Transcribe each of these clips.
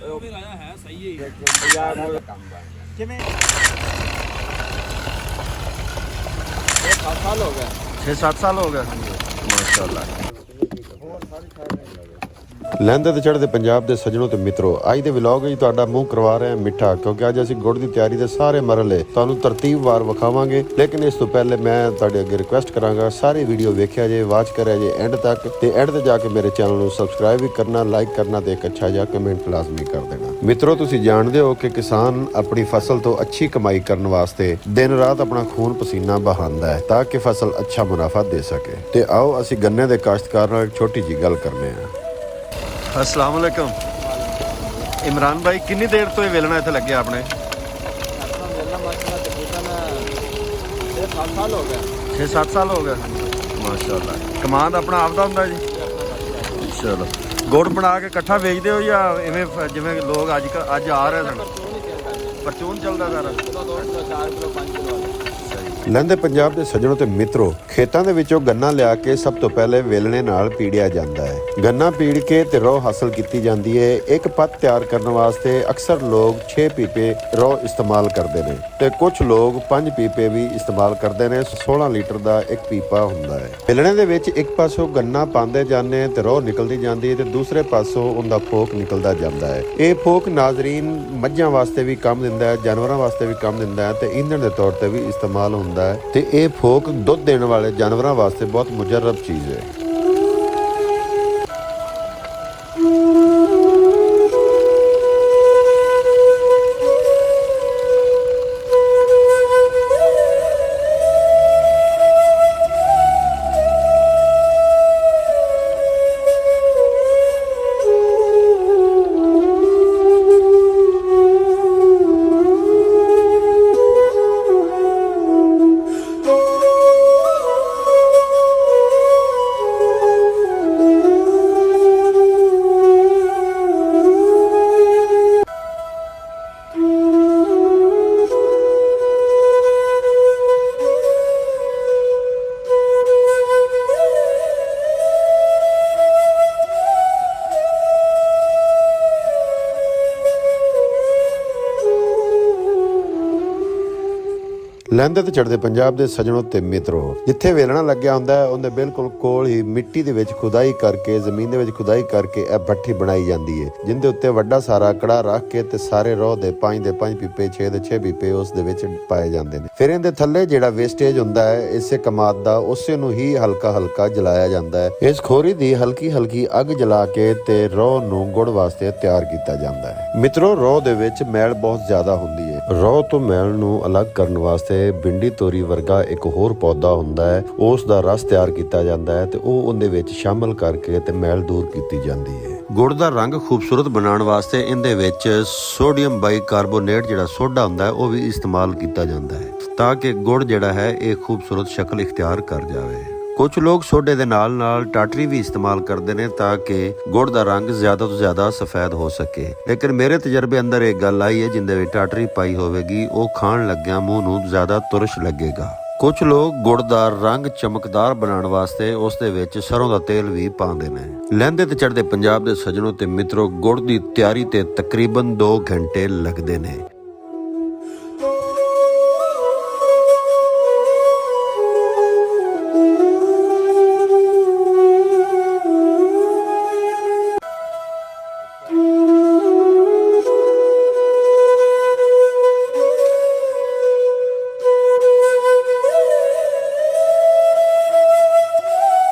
ਫਿਰ ਆਇਆ ਹੈ ਸਹੀ ਹੈ ਪੰਜਾਬ ਦਾ ਕੰਮ ਬਣ ਕਿਵੇਂ 7 ਸਾਲ ਹੋ ਗਏ 6-7 ਸਾਲ ਹੋ ਗਏ ਮਾਸ਼ਾਅੱਲਾ। ਲਹਿੰਦੇ ਤੇ ਚੜ੍ਹਦੇ ਪੰਜਾਬ ਦੇ ਸੱਜਣੋ ਤੇ ਮਿੱਤਰੋ, ਅੱਜ ਦੇ ਵਲੌਗ ਵਿੱਚ ਤੁਹਾਡਾ ਮੂੰਹ ਕਰਵਾ ਰਹੇ ਹਾਂ ਮਿੱਠਾ, ਕਿਉਂਕਿ ਅੱਜ ਅਸੀਂ ਗੁੜ ਦੀ ਤਿਆਰੀ ਦੇ ਸਾਰੇ ਮਰਹਲੇ ਤੁਹਾਨੂੰ ਤਰਤੀਬਵਾਰ ਵਿਖਾਵਾਂਗੇ। ਲੇਕਿਨ ਇਸ ਤੋਂ ਪਹਿਲੇ ਮੈਂ ਤੁਹਾਡੇ ਅੱਗੇ ਰਿਕੁਐਸਟ ਕਰਾਂਗਾ, ਸਾਰੀ ਵੀਡੀਓ ਵੇਖਿਆ ਜੇ, ਵਾਚ ਕਰਿਆ ਜੇ ਐਂਡ ਤੱਕ, ਤੇ ਐਂਡ ਤੇ ਜਾ ਕੇ ਮੇਰੇ ਚੈਨਲ ਨੂੰ ਸਬਸਕ੍ਰਾਈਬ ਵੀ ਕਰਨਾ, ਲਾਈਕ ਕਰਨਾ ਤੇ ਇੱਕ ਅੱਛਾ ਜਿਹਾ ਕਮੈਂਟ ਲਾਜ਼ਮੀ ਕਰ ਦੇਣਾ। ਮਿੱਤਰੋ, ਤੁਸੀਂ ਜਾਣਦੇ ਹੋ ਕਿ ਕਿਸਾਨ ਆਪਣੀ ਫਸਲ ਤੋਂ ਅੱਛੀ ਕਮਾਈ ਕਰਨ ਵਾਸਤੇ ਦਿਨ ਰਾਤ ਆਪਣਾ ਖੂਨ ਪਸੀਨਾ ਬਹਾਉਂਦਾ ਹੈ ਤਾਂ ਕਿ ਫਸਲ ਅੱਛਾ ਮੁਨਾਫਾ ਦੇ ਸਕੇ। ਤੇ ਆਓ ਅਸੀਂ ਗੰਨੇ ਦੇ ਕਾਸ਼ਤਕਾਰ ਨਾਲ ਇੱਕ ਛੋਟੀ ਜੀ ਗੱਲ ਕਰਨੇ ਆ। अस्सलाम वालेकुम इमरान भाई, कितनी देर तो ये वेलना इतने लगे आपने? 7 साल हो गए 6-7 साल हो गए माशाअल्लाह। कमांड अपना आपदा हुंदा जी? चलो, गुड़ बना के इकट्ठा बेचते हो या इवें जिवें लोग अज आ रहे सन परचून चलता सारा? ਲਹਿੰਦੇ ਪੰਜਾਬ ਦੇ ਸੱਜਣੋ ਤੇ ਮਿੱਤਰੋ, ਖੇਤਾਂ ਦੇ ਵਿੱਚੋਂ ਗੰਨਾ ਲਿਆ ਕੇ ਸਭ ਤੋਂ ਪਹਿਲੇ ਵੇਲਣੇ ਨਾਲ ਪੀੜਿਆ ਜਾਂਦਾ ਹੈ। ਗੰਨਾ ਪੀੜ ਕੇ ਤੇ ਰੋਹ ਹਾਸਲ ਕੀਤੀ ਜਾਂਦੀ ਹੈ। ਇੱਕ ਪੱਤ ਤਿਆਰ ਕਰਨ ਵਾਸਤੇ ਅਕਸਰ ਲੋਕ 6 ਪੀਪੇ ਰੋਹ ਇਸਤੇਮਾਲ ਕਰਦੇ ਨੇ ਤੇ ਕੁਝ ਲੋਕ 5 ਪੀਪੇ ਵੀ ਇਸਤੇਮਾਲ ਕਰਦੇ ਨੇ। 16 ਲੀਟਰ ਦਾ ਇੱਕ ਪੀਪਾ ਹੁੰਦਾ ਹੈ। ਵੇਲਣੇ ਦੇ ਵਿੱਚ ਇੱਕ ਪਾਸੋਂ ਗੰਨਾ ਪਾਉਂਦੇ ਜਾਂਦੇ ਤੇ ਰੋਹ ਨਿਕਲਦੀ ਜਾਂਦੀ ਹੈ ਤੇ ਦੂਸਰੇ ਪਾਸੋਂ ਉਹਦਾ ਫੋਕ ਨਿਕਲਦਾ ਜਾਂਦਾ ਹੈ। ਇਹ ਫੋਕ ਨਾਜ਼ਰੀਨ ਮੱਝਾਂ ਵਾਸਤੇ ਵੀ ਕੰਮ ਦਿੰਦਾ ਹੈ, ਜਾਨਵਰਾਂ ਵਾਸਤੇ ਵੀ ਕੰਮ ਦਿੰਦਾ ਹੈ ਤੇ ਈਂਧਣ ਦੇ ਤੌਰ ਤੇ ਵੀ ਇਸਤੇਮਾਲ ਹੁੰਦਾ ਹੈ। ਤੇ ਇਹ ਫੋਕ ਦੁੱਧ ਦੇਣ ਵਾਲੇ ਜਾਨਵਰਾਂ ਵਾਸਤੇ ਬਹੁਤ ਮੁਜਰਬ ਚੀਜ਼ ਹੈ। ਲਹਿੰਦੇ ਤੇ ਚੜ੍ਹਦੇ ਪੰਜਾਬ ਦੇ ਸੱਜਣੋ ਤੇ ਮਿੱਤਰੋ, ਜਿੱਥੇ ਵੇਲਣਾ ਲੱਗਿਆ ਹੁੰਦਾ ਹੈ ਉਹਦੇ ਬਿਲਕੁਲ ਕੋਲ ਹੀ ਮਿੱਟੀ ਦੇ ਵਿੱਚ ਖੁਦਾਈ ਕਰਕੇ, ਜ਼ਮੀਨ ਦੇ ਵਿੱਚ ਖੁਦਾਈ ਕਰਕੇ ਇਹ ਭੱਠੀ ਬਣਾਈ ਜਾਂਦੀ ਹੈ, ਜਿੰਦੇ ਉੱਤੇ ਵੱਡਾ ਸਾਰਾ ਕੜਾ ਰੱਖ ਕੇ ਤੇ ਸਾਰੇ ਰੋਹ ਦੇ 5 ਦੇ 5 ਪੀਪੇ, 6 ਦੇ 6 ਪੀਪੇ ਉਸ ਦੇ ਵਿੱਚ ਪਾਏ ਜਾਂਦੇ ਨੇ। ਫਿਰ ਇਹਦੇ ਥੱਲੇ ਜਿਹੜਾ ਵੇਸਟੇਜ ਹੁੰਦਾ ਹੈ ਇਸੇ ਕਮਾਦ ਦਾ, ਉਸੇ ਨੂੰ ਹੀ ਹਲਕਾ ਹਲਕਾ ਜਲਾਇਆ ਜਾਂਦਾ ਹੈ। ਇਸ ਖੋਰੀ ਦੀ ਹਲਕੀ ਹਲਕੀ ਅੱਗ ਜਲਾ ਕੇ ਤੇ ਰੋਹ ਨੂੰ ਗੁੜ ਵਾਸਤੇ ਤਿਆਰ ਕੀਤਾ ਜਾਂਦਾ ਹੈ। ਮਿੱਤਰੋ, ਰੋਹ ਦੇ ਵਿੱਚ ਮੈਲ ਬਹੁਤ ਜ਼ਿਆਦਾ ਹੁੰਦੀ ਹੈ। ਰੋਹ ਤੋਂ ਮੈਲ ਨੂੰ ਅਲੱਗ ਕਰਨ ਵਾਸਤੇ ਬਿੰਡੀ ਤੋਰੀ ਵਰਗਾ ਇੱਕ ਹੋਰ ਪੌਦਾ ਹੁੰਦਾ ਹੈ, ਉਸ ਦਾ ਰਸ ਤਿਆਰ ਕੀਤਾ ਜਾਂਦਾ ਹੈ ਤੇ ਉਹ ਉਹਦੇ ਵਿੱਚ ਸ਼ਾਮਲ ਕਰਕੇ ਤੇ ਮੈਲ ਦੂਰ ਕੀਤੀ ਜਾਂਦੀ ਹੈ। ਗੁੜ ਦਾ ਰੰਗ ਖੂਬਸੂਰਤ ਬਣਾਉਣ ਵਾਸਤੇ ਇਹਦੇ ਵਿੱਚ ਸੋਡੀਅਮ ਬਾਈਕਾਰਬੋਨੇਟ ਜਿਹੜਾ ਸੋਡਾ ਹੁੰਦਾ ਹੈ ਉਹ ਵੀ ਇਸਤੇਮਾਲ ਕੀਤਾ ਜਾਂਦਾ ਹੈ ਤਾਂ ਕਿ ਗੁੜ ਜਿਹੜਾ ਹੈ ਇਹ ਖੂਬਸੂਰਤ ਸ਼ਕਲ ਇਖਤਿਆਰ ਕਰ ਜਾਵੇ। ਕੁਝ ਲੋਕ ਸੋਡੇ ਦੇ ਨਾਲ ਨਾਲ ਟਾਟਰੀ ਵੀ ਇਸਤੇਮਾਲ ਕਰਦੇ ਨੇ ਤਾਂ ਕਿ ਗੁੜ ਦਾ ਰੰਗ ਜ਼ਿਆਦਾ ਤੋਂ ਜ਼ਿਆਦਾ ਸਫੈਦ ਹੋ ਸਕੇ। ਲੇਕਿਨ ਮੇਰੇ ਤਜਰਬੇ ਅੰਦਰ ਇੱਕ ਗੱਲ ਆਈ ਹੈ, ਜਿੰਦੇ ਵਿੱਚ ਟਾਟਰੀ ਪਾਈ ਹੋਵੇਗੀ ਉਹ ਖਾਣ ਲੱਗਿਆਂ ਮੂੰਹ ਨੂੰ ਜ਼ਿਆਦਾ ਤੁਰਸ਼ ਲੱਗੇਗਾ। ਕੁਝ ਲੋਕ ਗੁੜ ਦਾ ਰੰਗ ਚਮਕਦਾਰ ਬਣਾਉਣ ਵਾਸਤੇ ਉਸ ਦੇ ਵਿੱਚ ਸਰੋਂ ਦਾ ਤੇਲ ਵੀ ਪਾਉਂਦੇ ਨੇ। ਲਹਿੰਦੇ ਤੇ ਚੜ੍ਹਦੇ ਪੰਜਾਬ ਦੇ ਸੱਜਣੋ ਤੇ ਮਿੱਤਰੋ, ਗੁੜ ਦੀ ਤਿਆਰੀ ਤੇ ਤਕਰੀਬਨ 2 ਘੰਟੇ ਲੱਗਦੇ ਨੇ।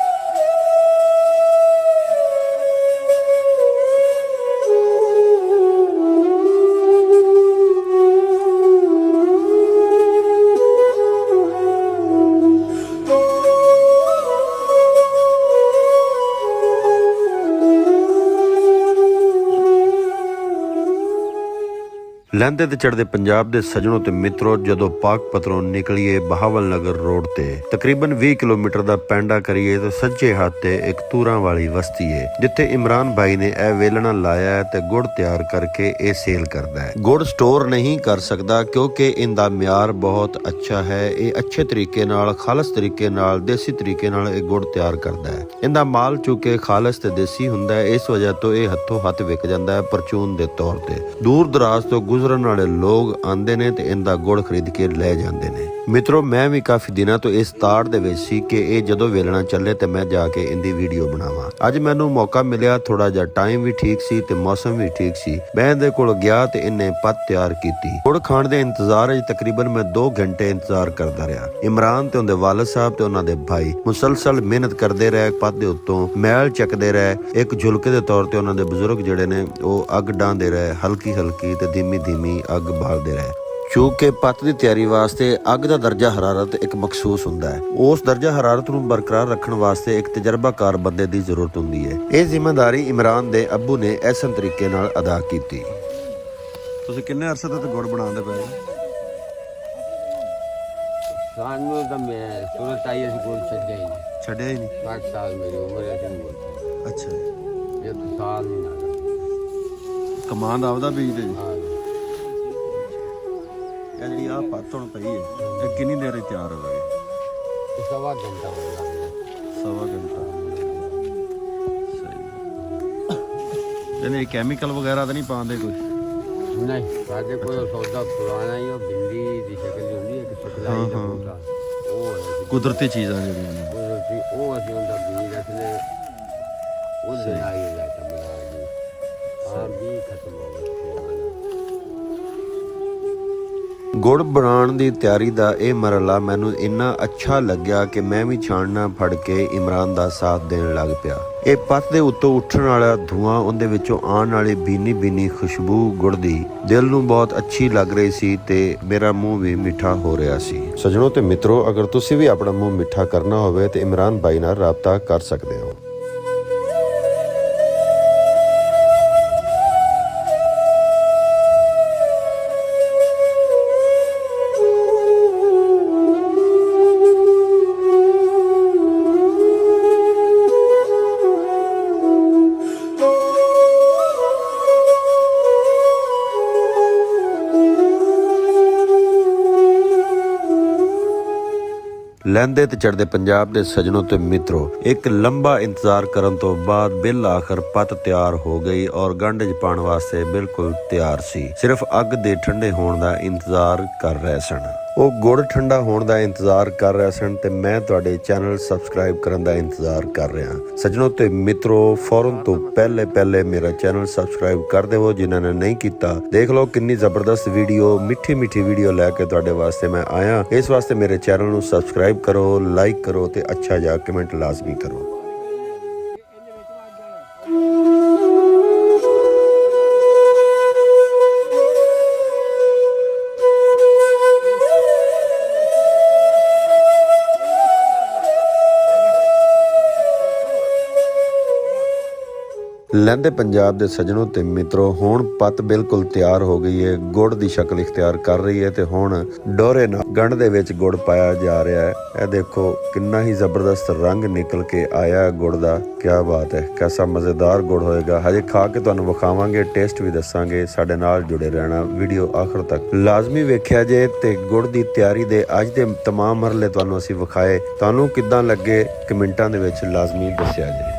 ਲਹਿੰਦੇ ਤੇ ਚੜ੍ਹਦੇ ਪੰਜਾਬ ਦੇ ਸੱਜਣੋ ਤੇ ਮਿੱਤਰੋ, ਜਦੋਂ ਪਾਕਪਤਰੋਂ ਨਿਕਲੀਏ ਬਹਾਵਲ ਨਗਰ ਰੋਡ ਤੇ ਤਕਰੀਬਨ 20 ਕਿਲੋਮੀਟਰ ਦਾ ਪੈਂਡਾ ਕਰੀਏ ਤਾਂ ਸੱਜੇ ਹੱਥ ਤੇ ਇੱਕ ਤੂਰਾਂ ਵਾਲੀ ਬਸਤੀ ਹੈ, ਜਿੱਥੇ ਇਮਰਾਨ ਭਾਈ ਨੇ ਇਹ ਵੇਲਣਾ ਲਾਇਆ ਹੈ ਤੇ ਗੁੜ ਤਿਆਰ ਕਰਕੇ ਇਹ ਸੇਲ ਕਰਦਾ ਹੈ। ਗੁੜ ਸਟੋਰ ਨਹੀਂ ਕਰ ਸਕਦਾ ਕਿਉਂਕਿ ਇਹਦਾ ਮਿਆਰ ਬਹੁਤ ਅੱਛਾ ਹੈ। ਇਹ ਅੱਛੇ ਤਰੀਕੇ ਨਾਲ, ਖਾਲਸ ਤਰੀਕੇ ਨਾਲ, ਦੇਸੀ ਤਰੀਕੇ ਨਾਲ ਇਹ ਗੁੜ ਤਿਆਰ ਕਰਦਾ ਹੈ। ਇਹਦਾ ਮਾਲ ਚੁੱਕੇ ਖਾਲਸ ਤੇ ਦੇਸੀ ਹੁੰਦਾ ਹੈ, ਇਸ ਵਜ੍ਹਾ ਤੋਂ ਇਹ ਹੱਥੋਂ ਹੱਥ ਵਿਕ ਜਾਂਦਾ ਹੈ ਪਰਚੂਨ ਦੇ ਤੌਰ ਤੇ। ਦੂਰ ਦਰਾਜ਼ ਤੋਂ ਗੁਜ਼ਰਨ ਵਾਲੇ ਲੋਕ ਆਂਦੇ ਨੇ ਤੇ ਇਹਦਾ ਗੁੜ ਖਰੀਦ ਕੇ ਲੈ ਜਾਂਦੇ ਨੇ। ਮਿੱਤਰੋ, ਮੈਂ ਵੀ ਕਾਫੀ ਦਿਨਾਂ ਤੋਂ ਇਸ ਤਾੜ ਦੇ ਵਿੱਚ ਸੀ ਕਿ ਇਹ ਜਦੋਂ ਵੇਲਣਾ ਚੱਲੇ ਤੇ ਮੈਂ ਜਾ ਕੇ ਇਹਦੀ ਵੀਡੀਓ ਬਣਾਵਾਂ। ਅੱਜ ਮੈਨੂੰ ਮੌਕਾ ਮਿਲਿਆ, ਥੋੜਾ ਜਿਹਾ ਟਾਈਮ ਵੀ ਠੀਕ ਸੀ ਤੇ ਮੌਸਮ ਵੀ ਠੀਕ ਸੀ। ਮੈਂ ਇਹਦੇ ਕੋਲ ਗਿਆ ਤੇ ਇਹਨੇ ਪੱਤ ਤਿਆਰ ਕੀਤੀ। ਗੁੜ ਖਾਣ ਦੇ ਇੰਤਜ਼ਾਰ ਵਿੱਚ ਤਕਰੀਬਨ ਮੈਂ 2 ਘੰਟੇ ਇੰਤਜ਼ਾਰ ਕਰਦਾ ਰਿਹਾ। ਇਮਰਾਨ ਤੇ ਉਹਦੇ ਵਾਲਦ ਸਾਹਿਬ ਤੇ ਉਹਨਾਂ ਦੇ ਭਾਈ ਮੁਸਲਸਲ ਮਿਹਨਤ ਕਰਦੇ ਰਹੇ, ਪੱਤ ਦੇ ਉੱਤੋਂ ਮੈਲ ਚੱਕਦੇ ਰਹੇ। ਇੱਕ ਝੁਲਕੇ ਦੇ ਤੌਰ ਤੇ ਉਹਨਾਂ ਦੇ ਬਜ਼ੁਰਗ ਜਿਹੜੇ ਨੇ ਉਹ ਅੱਗ ਡਾਂਦੇ ਰਹੇ, ਹਲਕੀ ਹਲਕੀ ਤੇ ਧੀਮੀ ਧੀਮੀ ਅੱਗ ਬਾਲਦੇ ਰਹੇ। ਕਿਉਂਕਿ ਪੱਤ ਦੀ ਤਿਆਰੀ ਵਾਸਤੇ ਅੱਗ ਦਾ ਦਰਜਾ ਹਰਾਰਤ ਇੱਕ ਮਖਸੂਸ ਹੁੰਦਾ ਹੈ। ਉਸ ਦਰਜਾ ਹਰਾਰਤ ਨੂੰ ਬਰਕਰਾਰ ਰੱਖਣ ਵਾਸਤੇ ਇੱਕ ਤਜਰਬਾਕਾਰ ਬੰਦੇ ਦੀ ਜ਼ਰੂਰਤ ਹੁੰਦੀ ਹੈ। ਇਹ ਜ਼ਿੰਮੇਵਾਰੀ ਇਮਰਾਨ ਦੇ ਅੱਬੂ ਨੇ ਐਸਨ ਤਰੀਕੇ ਨਾਲ ਅਦਾ ਕੀਤੀ। ਤੁਸੀਂ ਕਿੰਨੇ ਅਰਸੇ ਤੋਂ ਗੁੜ ਬਣਾਉਂਦੇ ਪਏ? ਸਾਨੂੰ ਤਾਂ ਮੈਂ ਸੁਰਤ ਆਈ ਅਸੀਂ ਗੁੜ ਛੱਡਿਆ ਹੀ ਨਹੀਂ। ਛੱਡਿਆ ਹੀ ਨਹੀਂ? 8 ਸਾਲ ਮੇਰੀ ਉਮਰ ਹੈ ਅਸੀਂ ਗੁੜ। ਅੱਛਾ, ਇਹ ਤਾਂ ਸਾਲ ਨਹੀਂ ਲੱਗਦਾ। ਕਮਾਂਡ ਆਪਦਾ ਬੀਜਦੇ ਜੀ? ਹਾਂ, ਇਹ ਜਿਹੜੀ ਆ ਪੱਤ ਹੁਣ ਪਈ ਹੈ, ਇਹ ਕਿੰਨੀ ਦੇਰ ਵਿੱਚ ਤਿਆਰ ਹੋਵੇਗੀ? ਇਹ ਸਵਾ ਘੰਟਾ ਹੋ ਗਿਆ। ਸਵਾ ਘੰਟਾ। ਸਹੀ। ਇਹਨੇ ਕੈਮੀਕਲ ਵਗੈਰਾ ਤਾਂ ਨਹੀਂ ਪਾਉਂਦੇ ਕੋਈ? ਨਹੀਂ, ਸਾਡੇ ਕੋਲ ਸੌਦਾ ਪੁਰਾਣਾ ਹੀ, ਉਹ ਬਿੰਦੀ ਦੀ ਸ਼ਕਲ ਦੀ ਹੁੰਦੀ ਹੈ ਕਿ ਪਤਲਾ ਹੀ ਦਾ ਬੂਟਾ, ਉਹ ਹੈ ਕੁਦਰਤੀ ਚੀਜ਼ਾਂ ਜਿਹੜੀਆਂ ਨੇ। ਉਹ ਅਸੀਂ ਉਹਦਾ ਬੀਜ ਰੱਖਦੇ, ਉਹਦੇ ਨਾਲ ਹੀ ਜਾਂਦਾ ਮਿਲਾ ਜੀ। ਆਮ ਵੀ ਖਤਮ ਹੋ ਗਿਆ। ਗੁੜ ਬਣਾਉਣ ਦੀ ਤਿਆਰੀ ਦਾ ਇਹ ਮਰਹਲਾ ਮੈਨੂੰ ਇੰਨਾ ਅੱਛਾ ਲੱਗਿਆ ਕਿ ਮੈਂ ਵੀ ਛਾਣਨਾ ਫੜ ਕੇ ਇਮਰਾਨ ਦਾ ਸਾਥ ਦੇਣ ਲੱਗ ਪਿਆ। ਇਹ ਪੱਤ ਦੇ ਉੱਤੋਂ ਉੱਠਣ ਵਾਲਾ ਧੂਆਂ, ਉਹਦੇ ਵਿੱਚੋਂ ਆਉਣ ਵਾਲੀ ਬੀਨੀ ਬੀਨੀ ਖੁਸ਼ਬੂ ਗੁੜ ਦੀ ਦਿਲ ਨੂੰ ਬਹੁਤ ਅੱਛੀ ਲੱਗ ਰਹੀ ਸੀ ਤੇ ਮੇਰਾ ਮੂੰਹ ਵੀ ਮਿੱਠਾ ਹੋ ਰਿਹਾ ਸੀ। ਸੱਜਣੋ ਤੇ ਮਿੱਤਰੋ, ਅਗਰ ਤੁਸੀਂ ਵੀ ਆਪਣਾ ਮੂੰਹ ਮਿੱਠਾ ਕਰਨਾ ਹੋਵੇ ਤੇ ਇਮਰਾਨ ਭਾਈ ਨਾਲ ਰਾਬਤਾ ਕਰ ਸਕਦੇ ਹੋ। ਲਹਿੰਦੇ ਤੇ ਚੜ੍ਹਦੇ ਪੰਜਾਬ ਦੇ ਸੱਜਣੋ ਤੇ ਮਿੱਤਰੋ, ਇੱਕ ਲੰਬਾ ਇੰਤਜ਼ਾਰ ਕਰਨ ਤੋਂ ਬਾਅਦ ਬਿਲ ਆਖਰ ਪੱਤ ਤਿਆਰ ਹੋ ਗਈ ਔਰ ਗੰਢ 'ਚ ਪਾਉਣ ਵਾਸਤੇ ਬਿਲਕੁਲ ਤਿਆਰ ਸੀ। ਸਿਰਫ ਅੱਗ ਦੇ ਠੰਡੇ ਹੋਣ ਦਾ ਇੰਤਜ਼ਾਰ ਕਰ ਰਹੇ ਸਨ। ਉਹ ਗੁੜ ਠੰਡਾ ਹੋਣ ਦਾ ਇੰਤਜ਼ਾਰ ਕਰ ਰਹੇ ਸਨ ਤੇ ਮੈਂ ਤੁਹਾਡੇ ਚੈਨਲ ਸਬਸਕ੍ਰਾਈਬ ਕਰਨ ਦਾ ਇੰਤਜ਼ਾਰ ਕਰ ਰਿਹਾ। ਸੱਜਣੋ ਤੇ ਮਿੱਤਰੋ, ਫੌਰਨ ਤੋਂ ਪਹਿਲੇ ਮੇਰਾ ਚੈਨਲ ਸਬਸਕ੍ਰਾਈਬ ਕਰ ਦੇਵੋ ਜਿਨ੍ਹਾਂ ਨੇ ਨਹੀਂ ਕੀਤਾ। ਦੇਖ ਲਓ ਕਿੰਨੀ ਜ਼ਬਰਦਸਤ ਵੀਡੀਓ, ਮਿੱਠੀ ਵੀਡੀਓ ਲੈ ਕੇ ਤੁਹਾਡੇ ਵਾਸਤੇ ਮੈਂ ਆਇਆ। ਇਸ ਵਾਸਤੇ ਮੇਰੇ ਚੈਨਲ ਨੂੰ ਸਬਸਕ੍ਰਾਈਬ ਕਰੋ, ਲਾਈਕ ਕਰੋ ਤੇ ਅੱਛਾ ਜਿਹਾ ਕਮੈਂਟ ਲਾਜ਼ਮੀ ਕਰੋ। ਲਹਿੰਦੇ ਪੰਜਾਬ ਦੇ ਸੱਜਣੋ ਤੇ ਮਿੱਤਰੋ, ਹੁਣ ਪੱਤ ਬਿਲਕੁਲ ਤਿਆਰ ਹੋ ਗਈ ਹੈ। ਗੁੜ ਦੀ ਸ਼ਕਲ ਇਖਤਿਆਰ ਕਰ ਰਹੀ ਹੈ ਤੇ ਹੁਣ ਡੋਰੇ ਨਾਲ ਗੰਢ ਦੇ ਵਿੱਚ ਗੁੜ ਪਾਇਆ ਜਾ ਰਿਹਾ ਹੈ। ਇਹ ਦੇਖੋ ਕਿੰਨਾ ਹੀ ਜ਼ਬਰਦਸਤ ਰੰਗ ਨਿਕਲ ਕੇ ਆਇਆ ਗੁੜ ਦਾ। ਕਿਆ ਬਾਤ ਹੈ, ਕੈਸਾ ਮਜ਼ੇਦਾਰ ਗੁੜ ਹੋਏਗਾ। ਹਜੇ ਖਾ ਕੇ ਤੁਹਾਨੂੰ ਵਿਖਾਵਾਂਗੇ, ਟੇਸਟ ਵੀ ਦੱਸਾਂਗੇ। ਸਾਡੇ ਨਾਲ ਜੁੜੇ ਰਹਿਣਾ, ਵੀਡੀਓ ਆਖਰ ਤੱਕ ਲਾਜ਼ਮੀ ਵੇਖਿਆ ਜੇ। ਤੇ ਗੁੜ ਦੀ ਤਿਆਰੀ ਦੇ ਅੱਜ ਦੇ ਤਮਾਮ ਮਰਹਲੇ ਤੁਹਾਨੂੰ ਅਸੀਂ ਵਿਖਾਏ। ਤੁਹਾਨੂੰ ਕਿੱਦਾਂ ਲੱਗੇ ਕਮੈਂਟਾਂ ਦੇ ਵਿੱਚ ਲਾਜ਼ਮੀ ਦੱਸਿਆ ਜੇ।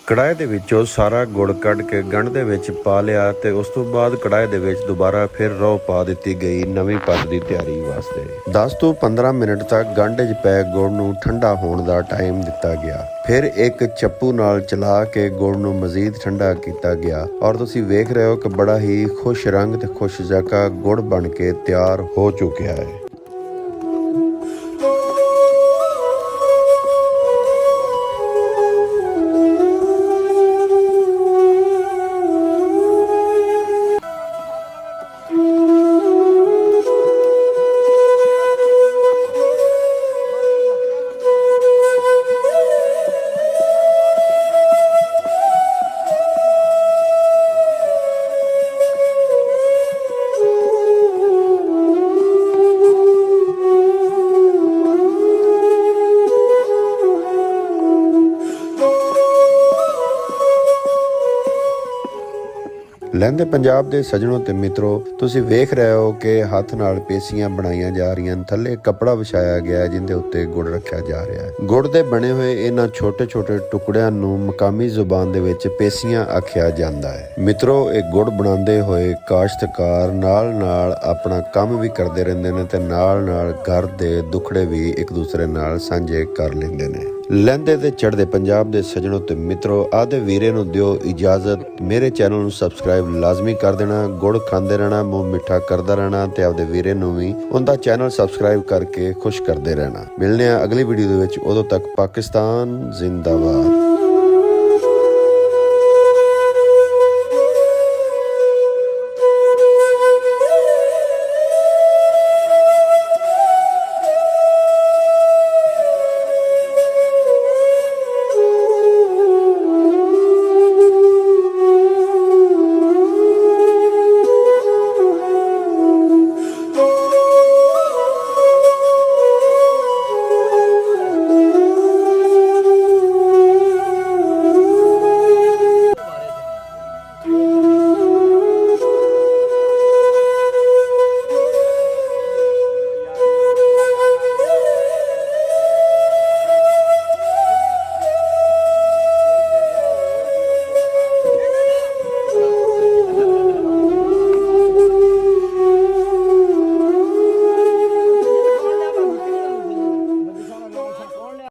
ਕੜਾਹੇ ਦੇ ਵਿੱਚੋਂ ਸਾਰਾ ਗੁੜ ਕੱਢ ਕੇ ਗੰਢ ਦੇ ਵਿੱਚ ਪਾ ਲਿਆ ਤੇ ਉਸ ਤੋਂ ਬਾਅਦ ਕੜਾਹੇ ਦੇ ਵਿੱਚ ਦੁਬਾਰਾ ਫਿਰ ਰੋਹ ਪਾ ਦਿੱਤੀ ਗਈ ਨਵੀਂ ਪੱਤ ਦੀ ਤਿਆਰੀ ਵਾਸਤੇ। 10 ਤੋਂ 15 ਮਿੰਟ ਤੱਕ ਗੰਢ 'ਚ ਪਏ ਗੁੜ ਨੂੰ ਠੰਡਾ ਹੋਣ ਦਾ ਟਾਈਮ ਦਿੱਤਾ ਗਿਆ। ਫਿਰ ਇੱਕ ਚੱਪੂ ਨਾਲ ਚਲਾ ਕੇ ਗੁੜ ਨੂੰ ਮਜ਼ੀਦ ਠੰਡਾ ਕੀਤਾ ਗਿਆ ਔਰ ਤੁਸੀਂ ਵੇਖ ਰਹੇ ਹੋ ਕਿ ਬੜਾ ਹੀ ਖੁਸ਼ ਰੰਗ ਤੇ ਖੁਸ਼ ਜ਼ਾਕਾ ਗੁੜ ਬਣ ਕੇ ਤਿਆਰ ਹੋ ਚੁੱਕਿਆ ਹੈ। ਲਹਿੰਦੇ ਪੰਜਾਬ ਦੇ ਸੱਜਣੋ ਤੇ ਮਿੱਤਰੋ, ਤੁਸੀਂ ਵੇਖ ਰਹੇ ਹੋ ਕਿ ਹੱਥ ਨਾਲ ਪੇਸੀਆਂ ਬਣਾਈਆਂ ਜਾ ਰਹੀਆਂ ਹਨ। ਥੱਲੇ ਕੱਪੜਾ ਵਿਛਾਇਆ ਗਿਆ ਜਿੰਦੇ ਉੱਤੇ ਗੁੜ ਰੱਖਿਆ ਜਾ ਰਿਹਾ ਹੈ। ਗੁੜ ਦੇ ਬਣੇ ਹੋਏ ਇਹਨਾਂ ਛੋਟੇ-ਛੋਟੇ ਟੁਕੜਿਆਂ ਨੂੰ ਮਕਾਮੀ ਜ਼ੁਬਾਨ ਦੇ ਵਿੱਚ ਪੇਸੀਆਂ ਆਖਿਆ ਜਾਂਦਾ ਹੈ। ਮਿੱਤਰੋ, ਇਹ ਗੁੜ ਬਣਾਉਂਦੇ ਹੋਏ ਕਾਸ਼ਤਕਾਰ ਨਾਲ ਆਪਣਾ ਕੰਮ ਵੀ ਕਰਦੇ ਰਹਿੰਦੇ ਨੇ ਤੇ ਨਾਲ ਘਰ ਦੇ ਦੁੱਖੜੇ ਵੀ ਇੱਕ ਦੂਸਰੇ ਨਾਲ ਸਾਂਝੇ ਕਰ ਲੈਂਦੇ ਨੇ। ਲਹਿੰਦੇ ਤੇ ਚੜ੍ਹਦੇ ਪੰਜਾਬ ਦੇ ਸੱਜਣੋ ਤੇ ਮਿੱਤਰੋ, ਆਦੇ ਵੀਰੇ ਨੂੰ ਦਿਓ ਇਜਾਜ਼ਤ। ਮੇਰੇ ਚੈਨਲ ਨੂੰ ਸਬਸਕ੍ਰਾਈਬ ਲਾਜ਼ਮੀ ਕਰ ਦੇਣਾ, ਗੁੜ ਖਾਂਦੇ ਰਹਿਣਾ, ਮੂੰਹ ਮਿੱਠਾ ਕਰਦਾ ਰਹਿਣਾ ਤੇ ਆਪਦੇ ਵੀਰੇ ਨੂੰ ਵੀ ਉਹਦਾ ਚੈਨਲ ਸਬਸਕ੍ਰਾਈਬ ਕਰਕੇ ਖੁਸ਼ ਕਰਦੇ ਰਹਿਣਾ। ਮਿਲਨੇ ਆ ਅਗਲੀ ਵੀਡੀਓ ਦੇ ਵਿੱਚ, ਉਦੋਂ ਤੱਕ ਪਾਕਿਸਤਾਨ ਜ਼ਿੰਦਾਬਾਦ।